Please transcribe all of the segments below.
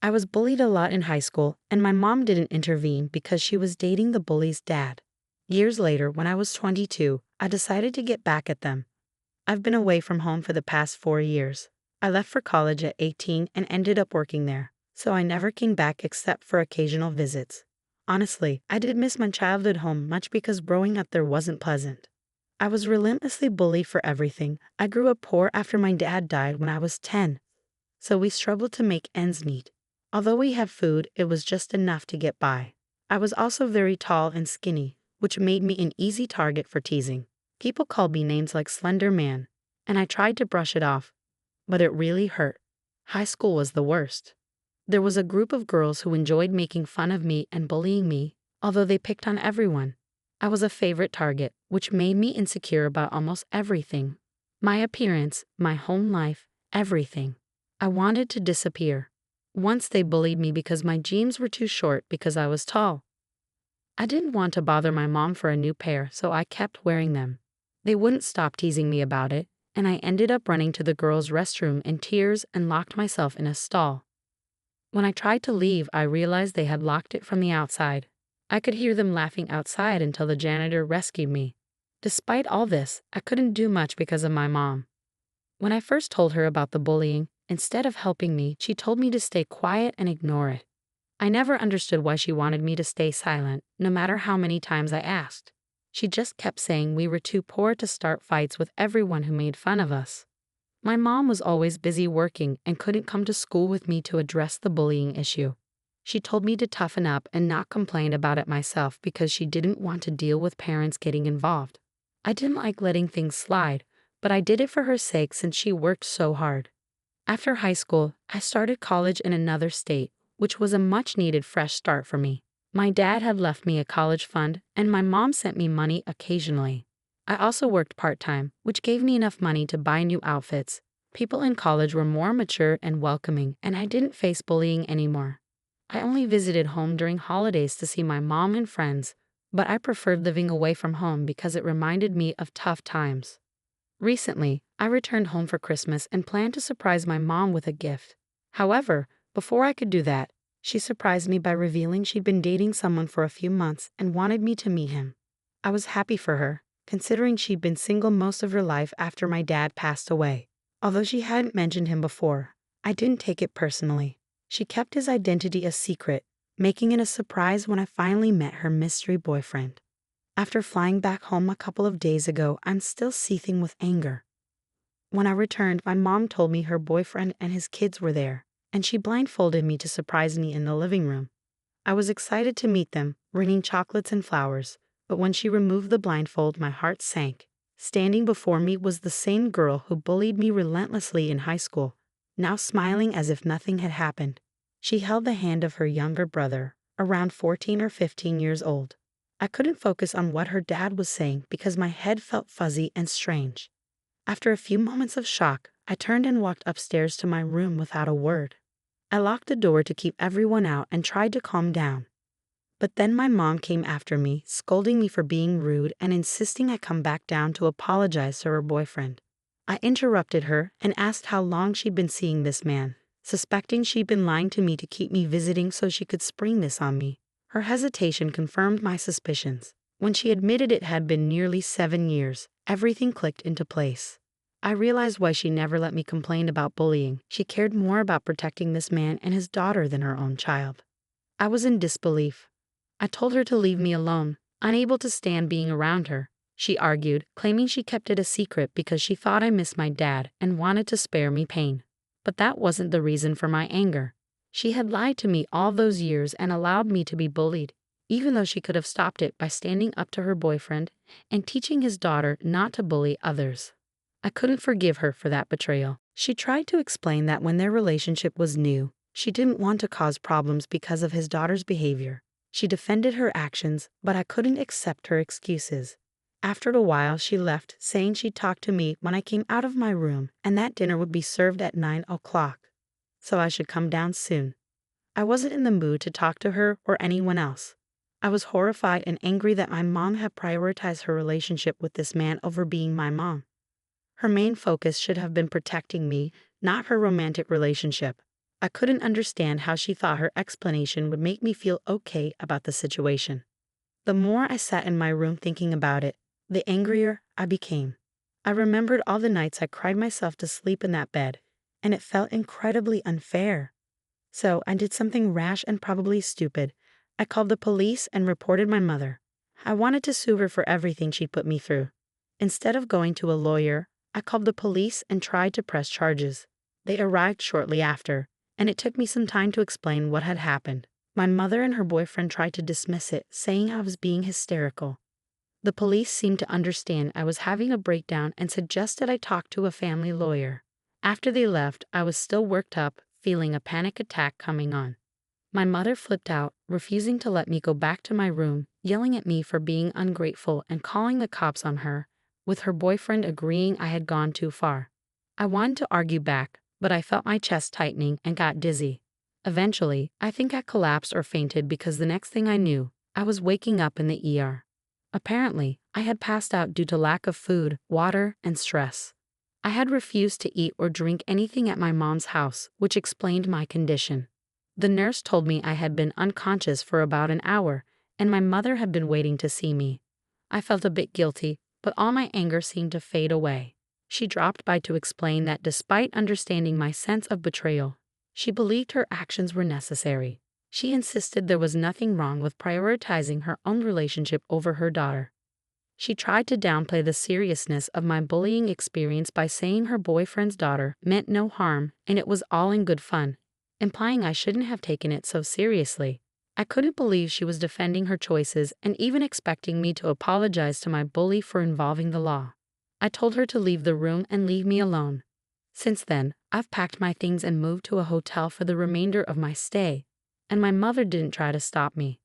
I was bullied a lot in high school, and my mom didn't intervene because she was dating the bully's dad. Years later, when I was 22, I decided to get back at them. I've been away from home for the past 4 years. I left for college at 18 and ended up working there, so I never came back except for occasional visits. Honestly, I did miss my childhood home much because growing up there wasn't pleasant. I was relentlessly bullied for everything. I grew up poor after my dad died when I was 10, so we struggled to make ends meet. Although we had food, it was just enough to get by. I was also very tall and skinny, which made me an easy target for teasing. People called me names like Slender Man, and I tried to brush it off, but it really hurt. High school was the worst. There was a group of girls who enjoyed making fun of me and bullying me, although they picked on everyone. I was a favorite target, which made me insecure about almost everything. My appearance, my home life, everything. I wanted to disappear. Once they bullied me because my jeans were too short because I was tall. I didn't want to bother my mom for a new pair, so I kept wearing them. They wouldn't stop teasing me about it, and I ended up running to the girls' restroom in tears and locked myself in a stall. When I tried to leave, I realized they had locked it from the outside. I could hear them laughing outside until the janitor rescued me. Despite all this, I couldn't do much because of my mom. When I first told her about the bullying, instead of helping me, she told me to stay quiet and ignore it. I never understood why she wanted me to stay silent, no matter how many times I asked. She just kept saying we were too poor to start fights with everyone who made fun of us. My mom was always busy working and couldn't come to school with me to address the bullying issue. She told me to toughen up and not complain about it myself because she didn't want to deal with parents getting involved. I didn't like letting things slide, but I did it for her sake since she worked so hard. After high school, I started college in another state, which was a much-needed fresh start for me. My dad had left me a college fund, and my mom sent me money occasionally. I also worked part-time, which gave me enough money to buy new outfits. People in college were more mature and welcoming, and I didn't face bullying anymore. I only visited home during holidays to see my mom and friends, but I preferred living away from home because it reminded me of tough times. Recently, I returned home for Christmas and planned to surprise my mom with a gift. However, before I could do that, she surprised me by revealing she'd been dating someone for a few months and wanted me to meet him. I was happy for her, considering she'd been single most of her life after my dad passed away. Although she hadn't mentioned him before, I didn't take it personally. She kept his identity a secret, making it a surprise when I finally met her mystery boyfriend. After flying back home a couple of days ago, I'm still seething with anger. When I returned, my mom told me her boyfriend and his kids were there, and she blindfolded me to surprise me in the living room. I was excited to meet them, bringing chocolates and flowers, but when she removed the blindfold, my heart sank. Standing before me was the same girl who bullied me relentlessly in high school, now smiling as if nothing had happened. She held the hand of her younger brother, around 14 or 15 years old. I couldn't focus on what her dad was saying because my head felt fuzzy and strange. After a few moments of shock, I turned and walked upstairs to my room without a word. I locked the door to keep everyone out and tried to calm down. But then my mom came after me, scolding me for being rude and insisting I come back down to apologize to her boyfriend. I interrupted her and asked how long she'd been seeing this man, suspecting she'd been lying to me to keep me visiting so she could spring this on me. Her hesitation confirmed my suspicions. When she admitted it had been nearly 7 years, everything clicked into place. I realized why she never let me complain about bullying. She cared more about protecting this man and his daughter than her own child. I was in disbelief. I told her to leave me alone, unable to stand being around her. She argued, claiming she kept it a secret because she thought I missed my dad and wanted to spare me pain. But that wasn't the reason for my anger. She had lied to me all those years and allowed me to be bullied, even though she could have stopped it by standing up to her boyfriend and teaching his daughter not to bully others. I couldn't forgive her for that betrayal. She tried to explain that when their relationship was new, she didn't want to cause problems because of his daughter's behavior. She defended her actions, but I couldn't accept her excuses. After a while, she left, saying she'd talk to me when I came out of my room and that dinner would be served at 9 o'clock, so I should come down soon. I wasn't in the mood to talk to her or anyone else. I was horrified and angry that my mom had prioritized her relationship with this man over being my mom. Her main focus should have been protecting me, not her romantic relationship. I couldn't understand how she thought her explanation would make me feel okay about the situation. The more I sat in my room thinking about it, the angrier I became. I remembered all the nights I cried myself to sleep in that bed, and it felt incredibly unfair. So I did something rash and probably stupid. I called the police and reported my mother. I wanted to sue her for everything she put me through. Instead of going to a lawyer, I called the police and tried to press charges. They arrived shortly after, and it took me some time to explain what had happened. My mother and her boyfriend tried to dismiss it, saying I was being hysterical. The police seemed to understand I was having a breakdown and suggested I talk to a family lawyer. After they left, I was still worked up, feeling a panic attack coming on. My mother flipped out, refusing to let me go back to my room, yelling at me for being ungrateful and calling the cops on her, with her boyfriend agreeing I had gone too far. I wanted to argue back, but I felt my chest tightening and got dizzy. Eventually, I think I collapsed or fainted because the next thing I knew, I was waking up in the ER. Apparently, I had passed out due to lack of food, water, and stress. I had refused to eat or drink anything at my mom's house, which explained my condition. The nurse told me I had been unconscious for about an hour, and my mother had been waiting to see me. I felt a bit guilty, but all my anger seemed to fade away. She dropped by to explain that despite understanding my sense of betrayal, she believed her actions were necessary. She insisted there was nothing wrong with prioritizing her own relationship over her daughter. She tried to downplay the seriousness of my bullying experience by saying her boyfriend's daughter meant no harm and it was all in good fun, implying I shouldn't have taken it so seriously. I couldn't believe she was defending her choices and even expecting me to apologize to my bully for involving the law. I told her to leave the room and leave me alone. Since then, I've packed my things and moved to a hotel for the remainder of my stay, and my mother didn't try to stop me.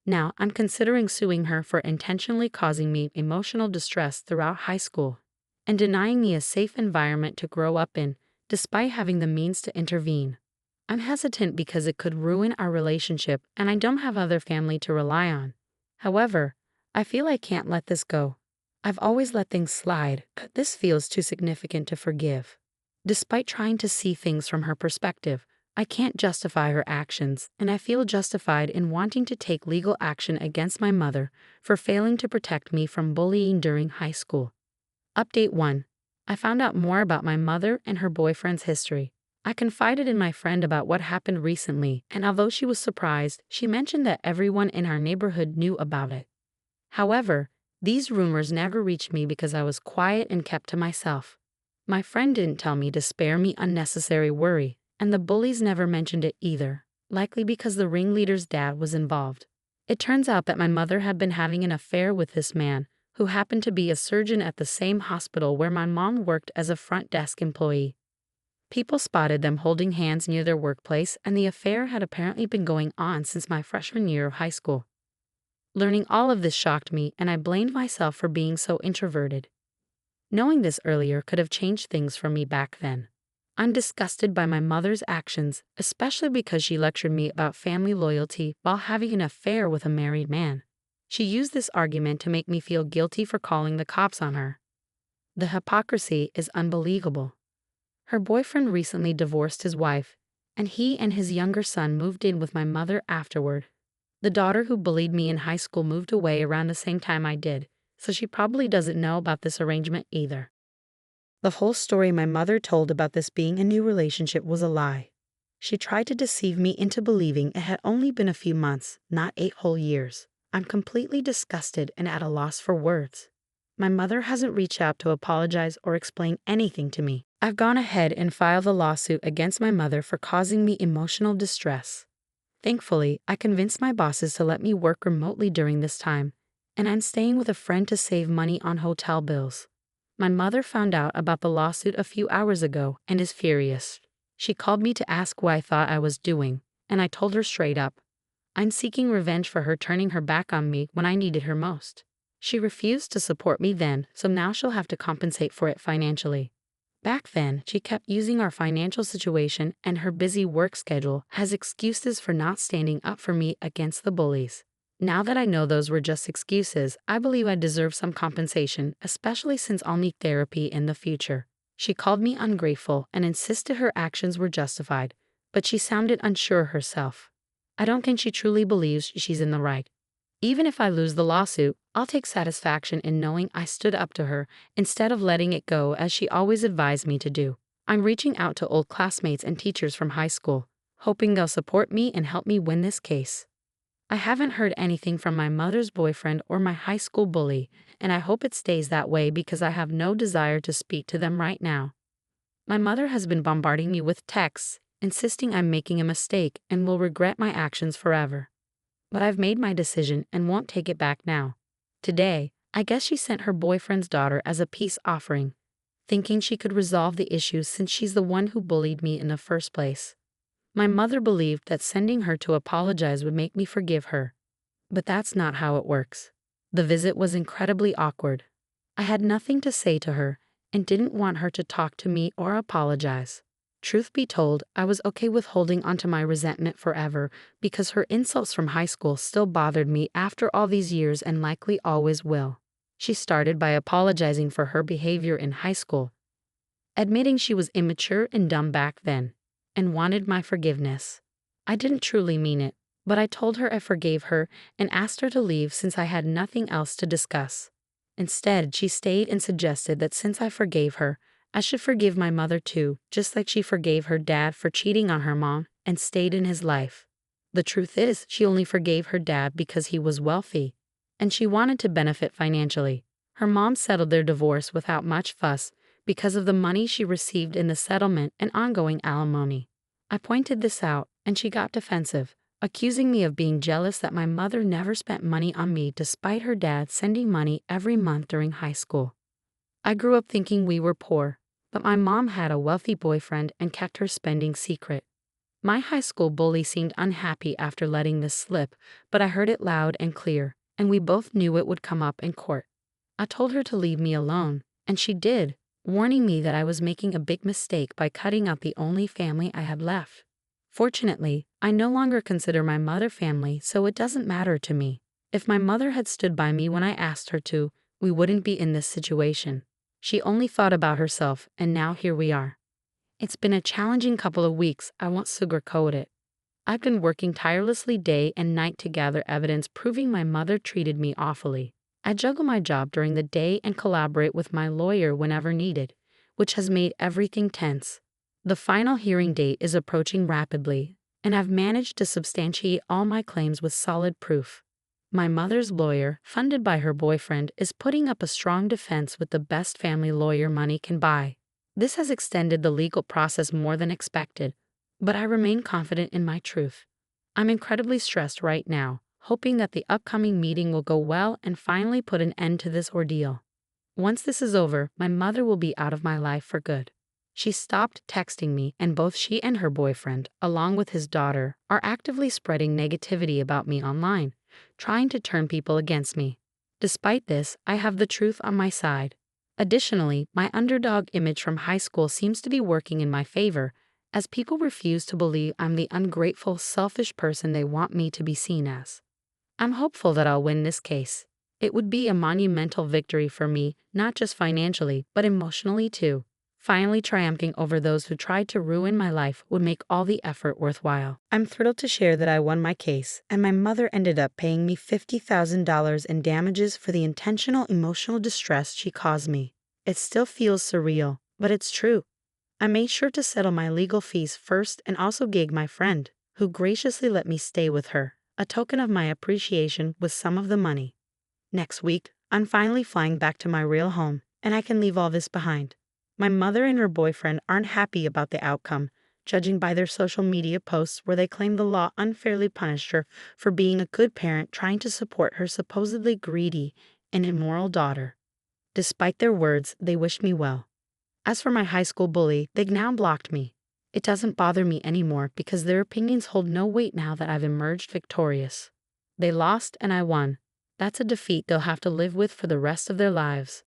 Now, I'm considering suing her for intentionally causing me emotional distress throughout high school and denying me a safe environment to grow up in, despite having the means to intervene. I'm hesitant because it could ruin our relationship and I don't have other family to rely on. However, I feel I can't let this go. I've always let things slide, but this feels too significant to forgive. Despite trying to see things from her perspective, I can't justify her actions, and I feel justified in wanting to take legal action against my mother for failing to protect me from bullying during high school. Update 1. I found out more about my mother and her boyfriend's history. I confided in my friend about what happened recently, and although she was surprised, she mentioned that everyone in our neighborhood knew about it. However, these rumors never reached me because I was quiet and kept to myself. My friend didn't tell me to spare me unnecessary worry, and the bullies never mentioned it either, likely because the ringleader's dad was involved. It turns out that my mother had been having an affair with this man, who happened to be a surgeon at the same hospital where my mom worked as a front desk employee. People spotted them holding hands near their workplace, and the affair had apparently been going on since my freshman year of high school. Learning all of this shocked me, and I blamed myself for being so introverted. Knowing this earlier could have changed things for me back then. I'm disgusted by my mother's actions, especially because she lectured me about family loyalty while having an affair with a married man. She used this argument to make me feel guilty for calling the cops on her. The hypocrisy is unbelievable. Her boyfriend recently divorced his wife, and he and his younger son moved in with my mother afterward. The daughter who bullied me in high school moved away around the same time I did, so she probably doesn't know about this arrangement either. The whole story my mother told about this being a new relationship was a lie. She tried to deceive me into believing it had only been a few months, not 8 whole years. I'm completely disgusted and at a loss for words. My mother hasn't reached out to apologize or explain anything to me. I've gone ahead and filed a lawsuit against my mother for causing me emotional distress. Thankfully, I convinced my bosses to let me work remotely during this time, and I'm staying with a friend to save money on hotel bills. My mother found out about the lawsuit a few hours ago and is furious. She called me to ask what I thought I was doing, and I told her straight up. I'm seeking revenge for her turning her back on me when I needed her most. She refused to support me then, so now she'll have to compensate for it financially. Back then, she kept using our financial situation and her busy work schedule as excuses for not standing up for me against the bullies. Now that I know those were just excuses, I believe I deserve some compensation, especially since I'll need therapy in the future. She called me ungrateful and insisted her actions were justified, but she sounded unsure herself. I don't think she truly believes she's in the right. Even if I lose the lawsuit, I'll take satisfaction in knowing I stood up to her instead of letting it go as she always advised me to do. I'm reaching out to old classmates and teachers from high school, hoping they'll support me and help me win this case. I haven't heard anything from my mother's boyfriend or my high school bully, and I hope it stays that way because I have no desire to speak to them right now. My mother has been bombarding me with texts, insisting I'm making a mistake and will regret my actions forever. But I've made my decision and won't take it back now. Today, I guess she sent her boyfriend's daughter as a peace offering, thinking she could resolve the issue since she's the one who bullied me in the first place. My mother believed that sending her to apologize would make me forgive her. But that's not how it works. The visit was incredibly awkward. I had nothing to say to her and didn't want her to talk to me or apologize. Truth be told, I was okay with holding onto my resentment forever because her insults from high school still bothered me after all these years and likely always will. She started by apologizing for her behavior in high school, admitting she was immature and dumb back then, and wanted my forgiveness. I didn't truly mean it, but I told her I forgave her and asked her to leave since I had nothing else to discuss. Instead, she stayed and suggested that since I forgave her, I should forgive my mother too, just like she forgave her dad for cheating on her mom and stayed in his life. The truth is, she only forgave her dad because he was wealthy, and she wanted to benefit financially. Her mom settled their divorce without much fuss because of the money she received in the settlement and ongoing alimony. I pointed this out, and she got defensive, accusing me of being jealous that my mother never spent money on me despite her dad sending money every month during high school. I grew up thinking we were poor, but my mom had a wealthy boyfriend and kept her spending secret. My high school bully seemed unhappy after letting this slip, but I heard it loud and clear, and we both knew it would come up in court. I told her to leave me alone, and she did, warning me that I was making a big mistake by cutting out the only family I had left. Fortunately, I no longer consider my mother family, so it doesn't matter to me. If my mother had stood by me when I asked her to, we wouldn't be in this situation. She only thought about herself, and now here we are. It's been a challenging couple of weeks, I won't sugarcoat it. I've been working tirelessly day and night to gather evidence proving my mother treated me awfully. I juggle my job during the day and collaborate with my lawyer whenever needed, which has made everything tense. The final hearing date is approaching rapidly, and I've managed to substantiate all my claims with solid proof. My mother's lawyer, funded by her boyfriend, is putting up a strong defense with the best family lawyer money can buy. This has extended the legal process more than expected, but I remain confident in my truth. I'm incredibly stressed right now, hoping that the upcoming meeting will go well and finally put an end to this ordeal. Once this is over, my mother will be out of my life for good. She stopped texting me, and both she and her boyfriend, along with his daughter, are actively spreading negativity about me online, trying to turn people against me. Despite this, I have the truth on my side. Additionally, my underdog image from high school seems to be working in my favor, as people refuse to believe I'm the ungrateful, selfish person they want me to be seen as. I'm hopeful that I'll win this case. It would be a monumental victory for me, not just financially, but emotionally too. Finally triumphing over those who tried to ruin my life would make all the effort worthwhile. I'm thrilled to share that I won my case, and my mother ended up paying me $50,000 in damages for the intentional emotional distress she caused me. It still feels surreal, but it's true. I made sure to settle my legal fees first and also gig my friend, who graciously let me stay with her, a token of my appreciation with some of the money. Next week, I'm finally flying back to my real home, and I can leave all this behind. My mother and her boyfriend aren't happy about the outcome, judging by their social media posts where they claim the law unfairly punished her for being a good parent trying to support her supposedly greedy and immoral daughter. Despite their words, they wish me well. As for my high school bully, they've now blocked me. It doesn't bother me anymore because their opinions hold no weight now that I've emerged victorious. They lost and I won. That's a defeat they'll have to live with for the rest of their lives.